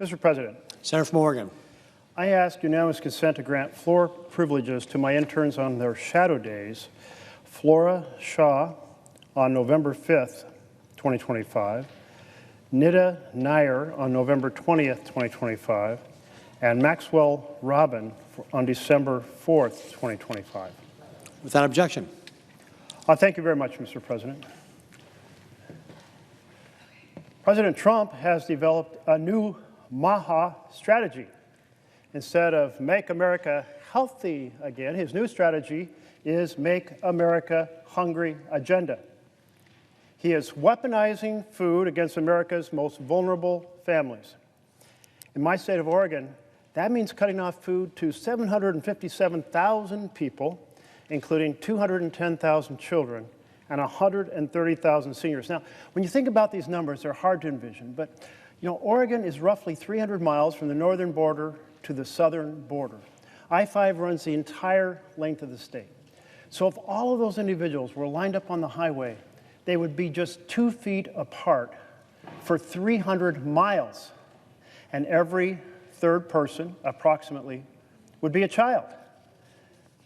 Mr. President, Senator from Oregon. I ask unanimous consent to grant floor privileges to my interns on their shadow days, Flora Shaw on November 5th, 2025, Nida Nair on November 20th, 2025, and Maxwell Robin on December 4th, 2025. Without objection. Thank you very much, Mr. President. President Trump has developed a new MAHA strategy. Instead of Make America Healthy Again, his new strategy is Make America Hungry Agenda. He is weaponizing food against America's most vulnerable families. In my state of Oregon, that means cutting off food to 757,000 people, including 210,000 children and 130,000 seniors. Now, when you think about these numbers, they're hard to envision, but Oregon is roughly 300 miles from the northern border to the southern border. I-5 runs the entire length of the state. So if all of those individuals were lined up on the highway, they would be just 2 feet apart for 300 miles. And every third person, approximately, would be a child.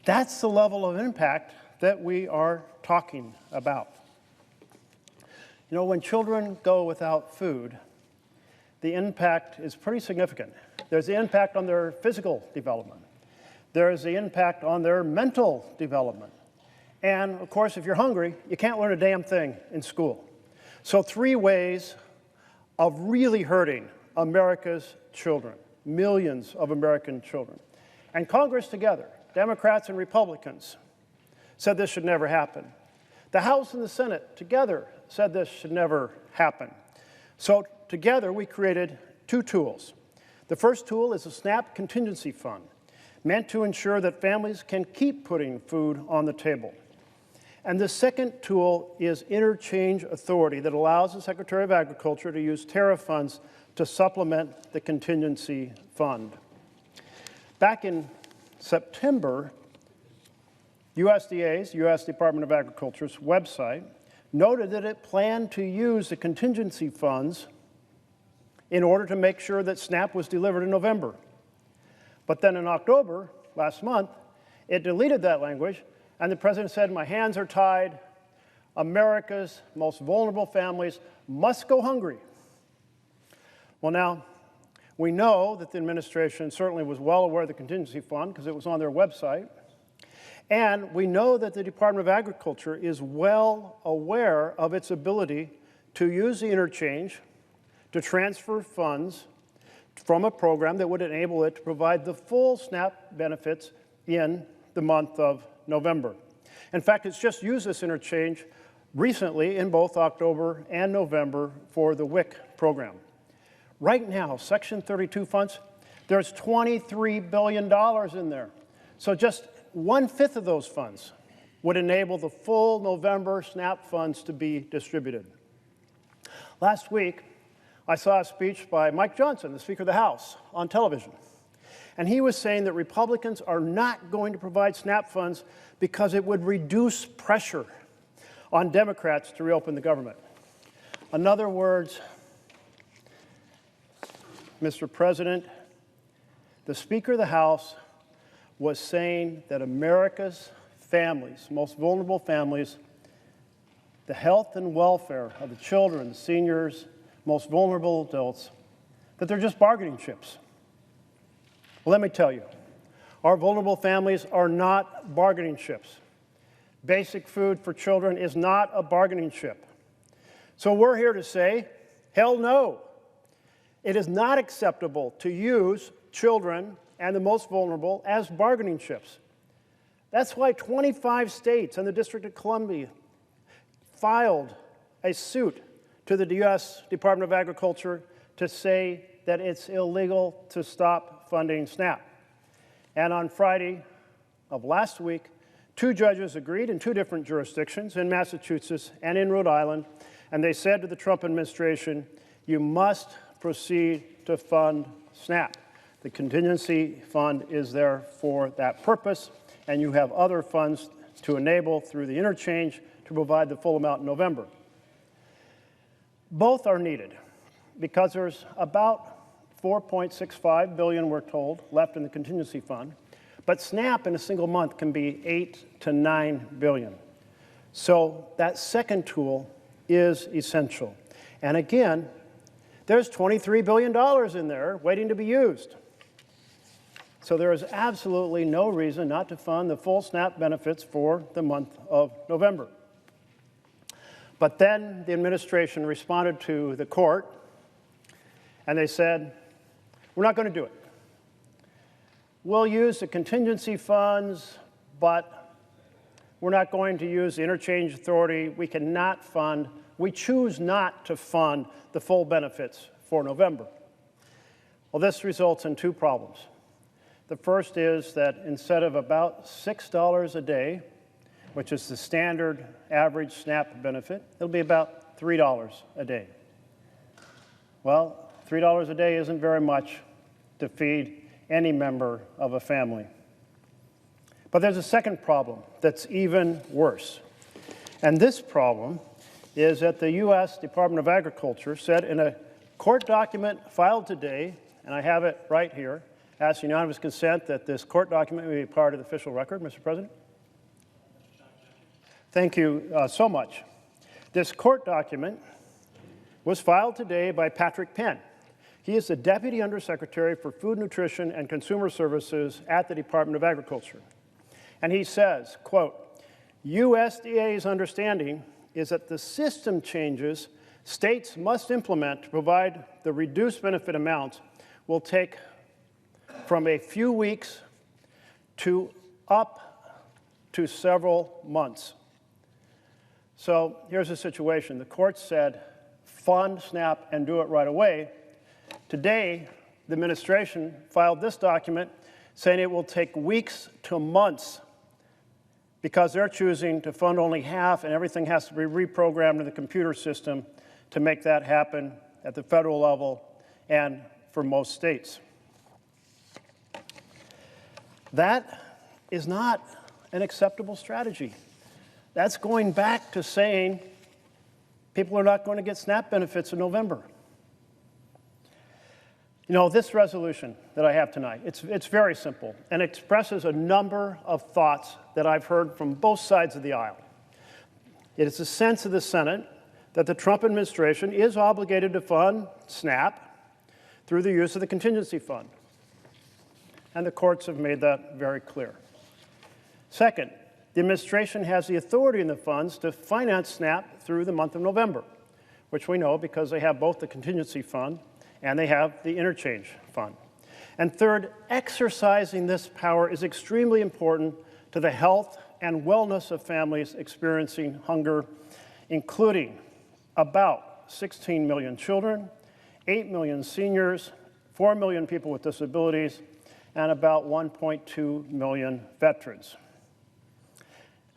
That's the level of impact that we are talking about. When children go without food, the impact is pretty significant. There's the impact on their physical development. There's the impact on their mental development. And of course, if you're hungry, you can't learn a damn thing in school. So 3 ways of really hurting America's children, millions of American children. And Congress together, Democrats and Republicans, said this should never happen. The House and the Senate together said this should never happen. So together we created 2 tools. The first tool is a SNAP contingency fund, meant to ensure that families can keep putting food on the table. And the second tool is interchange authority that allows the Secretary of Agriculture to use tariff funds to supplement the contingency fund. Back in September, USDA's, U.S. Department of Agriculture's website, noted that it planned to use the contingency funds in order to make sure that SNAP was delivered in November. But then in October, last month, it deleted that language, and the president said, my hands are tied. America's most vulnerable families must go hungry. Well, now, we know that the administration certainly was well aware of the contingency fund because it was on their website. And we know that the Department of Agriculture is well aware of its ability to use the interchange to transfer funds from a program that would enable it to provide the full SNAP benefits in the month of November. In fact, it's just used this interchange recently in both October and November for the WIC program. Right now, Section 32 funds, there's $23 billion in there. So just 1/5 of those funds would enable the full November SNAP funds to be distributed. Last week, I saw a speech by Mike Johnson, the Speaker of the House, on television. And he was saying that Republicans are not going to provide SNAP funds because it would reduce pressure on Democrats to reopen the government. In other words, Mr. President, the Speaker of the House was saying that America's families, most vulnerable families, the health and welfare of the children, the seniors, most vulnerable adults, that they're just bargaining chips. Well, let me tell you, our vulnerable families are not bargaining chips. Basic food for children is not a bargaining chip. So we're here to say, hell no. It is not acceptable to use children and the most vulnerable as bargaining chips. That's why 25 states and the District of Columbia filed a suit to the U.S. Department of Agriculture to say that it's illegal to stop funding SNAP. And on Friday of last week, 2 judges agreed in 2 different jurisdictions, in Massachusetts and in Rhode Island, and they said to the Trump administration, you must proceed to fund SNAP. The contingency fund is there for that purpose, and you have other funds to enable through the interchange to provide the full amount in November. Both are needed because there's about 4.65 billion, we're told, left in the contingency fund. But SNAP in a single month can be 8 to 9 billion. So that second tool is essential. And again, there's $23 billion in there waiting to be used. So there is absolutely no reason not to fund the full SNAP benefits for the month of November. But then the administration responded to the court, and they said, we're not going to do it. We'll use the contingency funds, but we're not going to use the interchange authority. We choose not to fund the full benefits for November. Well, this results in two problems. The first is that instead of about $6 a day, which is the standard average SNAP benefit, it'll be about $3 a day. Well, $3 a day isn't very much to feed any member of a family. But there's a second problem that's even worse. And this problem is that the U.S. Department of Agriculture said in a court document filed today, and I have it right here, ask unanimous consent that this court document may be part of the official record, Mr. President. Thank you so much. This court document was filed today by Patrick Penn. He is the Deputy Undersecretary for Food, Nutrition, and Consumer Services at the Department of Agriculture. And he says, quote, USDA's understanding is that the system changes states must implement to provide the reduced benefit amounts will take from a few weeks to up to several months. So here's the situation. The court said, fund SNAP and do it right away. Today, the administration filed this document saying it will take weeks to months because they're choosing to fund only half and everything has to be reprogrammed in the computer system to make that happen at the federal level and for most states. That is not an acceptable strategy. That's going back to saying people are not going to get SNAP benefits in November. You know, this resolution that I have tonight, it's very simple and expresses a number of thoughts that I've heard from both sides of the aisle. It is a sense of the Senate that the Trump administration is obligated to fund SNAP through the use of the contingency fund. And the courts have made that very clear. Second, the administration has the authority in the funds to finance SNAP through the month of November, which we know because they have both the contingency fund and they have the interchange fund. And third, exercising this power is extremely important to the health and wellness of families experiencing hunger, including about 16 million children, 8 million seniors, 4 million people with disabilities, and about 1.2 million veterans.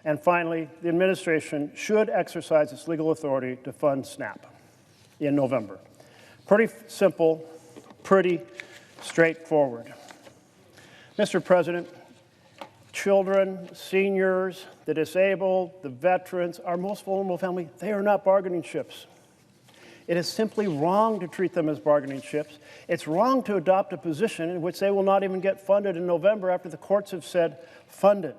And finally, the administration should exercise its legal authority to fund SNAP in November. Pretty simple, pretty straightforward. Mr. President, children, seniors, the disabled, the veterans, our most vulnerable family, they are not bargaining chips. It is simply wrong to treat them as bargaining chips. It's wrong to adopt a position in which they will not even get funded in November after the courts have said, fund it.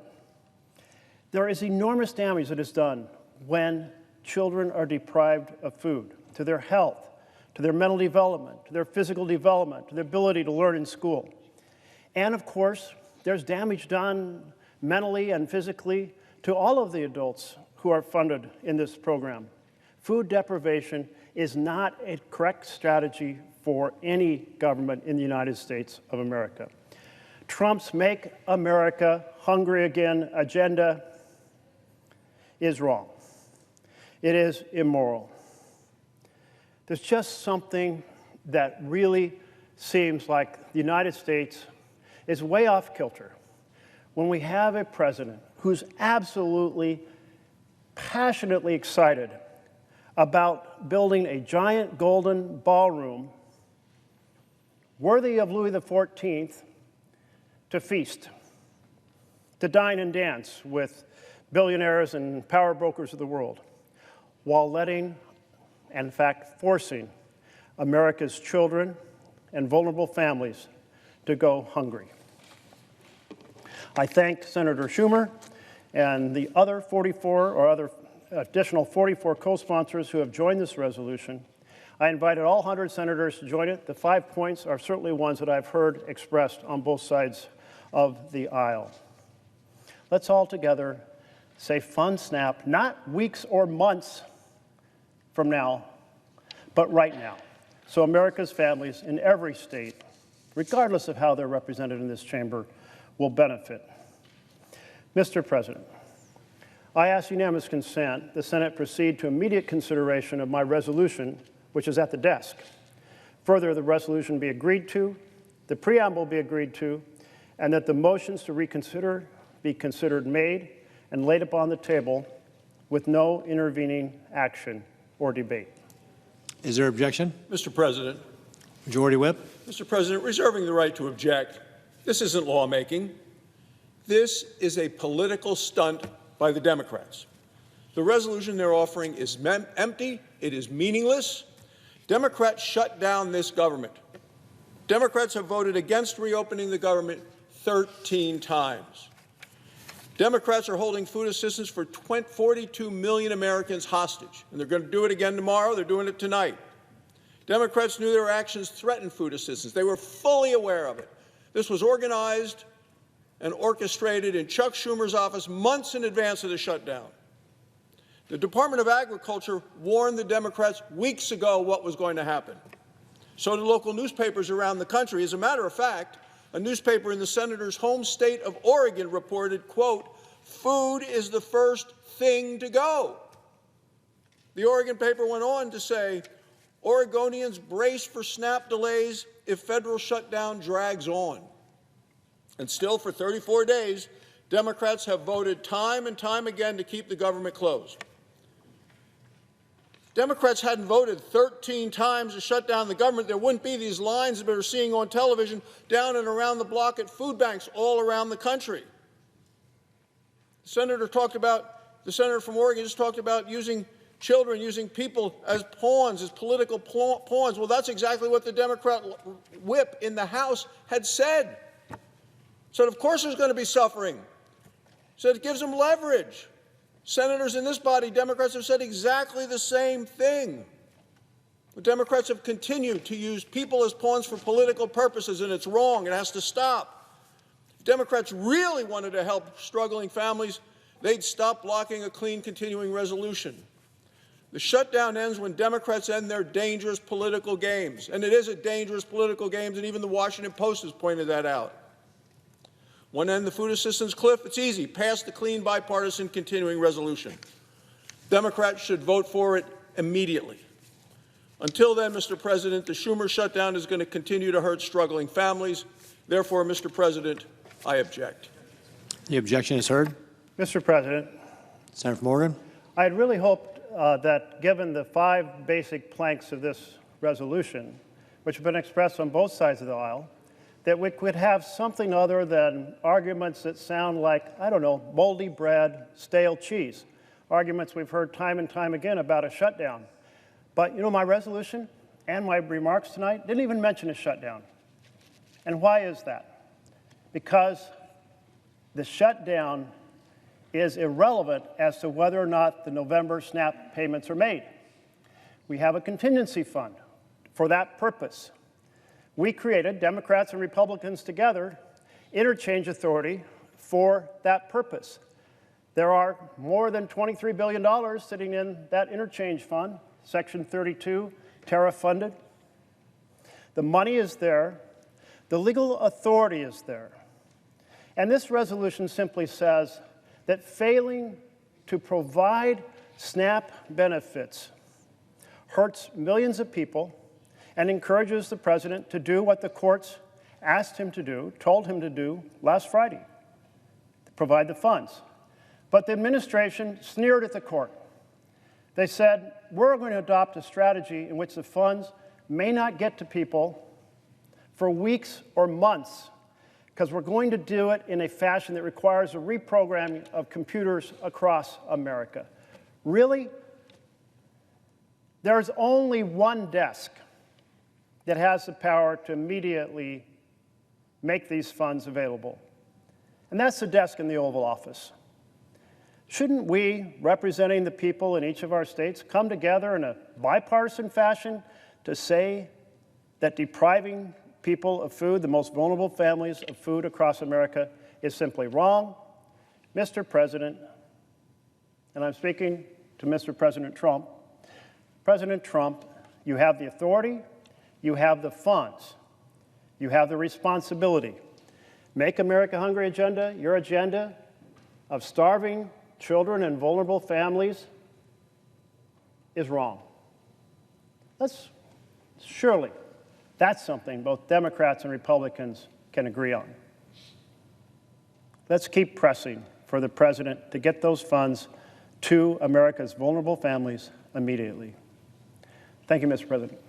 There is enormous damage that is done when children are deprived of food, to their health, to their mental development, to their physical development, to their ability to learn in school. And of course, there's damage done mentally and physically to all of the adults who are funded in this program. Food deprivation is not a correct strategy for any government in the United States of America. Trump's Make America Hungry Again agenda is wrong. It is immoral. There's just something that really seems like the United States is way off kilter when we have a president who's absolutely passionately excited about building a giant golden ballroom worthy of Louis XIV to feast, to dine and dance with billionaires and power brokers of the world, while letting, in fact, forcing America's children, and vulnerable families to go hungry. I thank Senator Schumer and the other 44 or other additional 44 co-sponsors who have joined this resolution. I invited all 100 senators to join it. The 5 points are certainly ones that I've heard expressed on both sides of the aisle. Let's all together say fund SNAP, not weeks or months from now, but right now, so America's families in every state, regardless of how they're represented in this chamber, will benefit. Mr. President, I ask unanimous consent the Senate proceed to immediate consideration of my resolution, which is at the desk. Further, the resolution be agreed to, the preamble be agreed to, and that the motions to reconsider be considered made and laid upon the table with no intervening action or debate. Is there objection? Mr. President. Majority Whip. Mr. President, reserving the right to object. This isn't lawmaking. This is a political stunt by the Democrats. The resolution they're offering is empty. It is meaningless. Democrats shut down this government. Democrats have voted against reopening the government 13 times. Democrats are holding food assistance for 42 million Americans hostage, and they're going to do it again tomorrow. They're doing it tonight. Democrats knew their actions threatened food assistance. They were fully aware of it. This was organized and orchestrated in Chuck Schumer's office months in advance of the shutdown. The Department of Agriculture warned the Democrats weeks ago what was going to happen. So did local newspapers around the country. As a matter of fact, a newspaper in the senator's home state of Oregon reported, quote, "Food is the first thing to go." The Oregon paper went on to say, Oregonians brace for SNAP delays if federal shutdown drags on. And still, for 34 days, Democrats have voted time and time again to keep the government closed. Democrats hadn't voted 13 times to shut down the government, there wouldn't be these lines that we're seeing on television down and around the block at food banks all around the country. The senator from Oregon just talked about using children, using people as pawns, as political pawns. Well, that's exactly what the Democrat whip in the House had said. Said, of course there's going to be suffering. Said it gives them leverage. Senators in this body, Democrats, have said exactly the same thing. The Democrats have continued to use people as pawns for political purposes, and it's wrong. It has to stop. If Democrats really wanted to help struggling families, they'd stop blocking a clean continuing resolution. The shutdown ends when Democrats end their dangerous political games. And it is a dangerous political game, and even the Washington Post has pointed that out. Want to end the food assistance cliff? It's easy. Pass the clean bipartisan continuing resolution. Democrats should vote for it immediately. Until then, Mr. President, the Schumer shutdown is going to continue to hurt struggling families. Therefore, Mr. President, I object. The objection is heard. Mr. President, Senator from Oregon. I had really hoped that given the 5 basic planks of this resolution, which have been expressed on both sides of the aisle, that we could have something other than arguments that sound like, I don't know, moldy bread, stale cheese, arguments we've heard time and time again about a shutdown. But, you know, my resolution and my remarks tonight didn't even mention a shutdown. And why is that? Because the shutdown is irrelevant as to whether or not the November SNAP payments are made. We have a contingency fund for that purpose. We created, Democrats and Republicans together, interchange authority for that purpose. There are more than $23 billion sitting in that interchange fund, Section 32, tariff funded. The money is there. The legal authority is there. And this resolution simply says that failing to provide SNAP benefits hurts millions of people and encourages the president to do what the courts asked him to do, told him to do last Friday, to provide the funds. But the administration sneered at the court. They said, we're going to adopt a strategy in which the funds may not get to people for weeks or months, because we're going to do it in a fashion that requires a reprogramming of computers across America. Really? There's only one desk that has the power to immediately make these funds available. And that's the desk in the Oval Office. Shouldn't we, representing the people in each of our states, come together in a bipartisan fashion to say that depriving people of food, the most vulnerable families of food across America, is simply wrong? Mr. President, and I'm speaking to Mr. President Trump, President Trump, you have the authority, you have the funds, you have the responsibility. Make America Hungry agenda, your agenda of starving children and vulnerable families is wrong. Surely, that's something both Democrats and Republicans can agree on. Let's keep pressing for the President to get those funds to America's vulnerable families immediately. Thank you, Mr. President.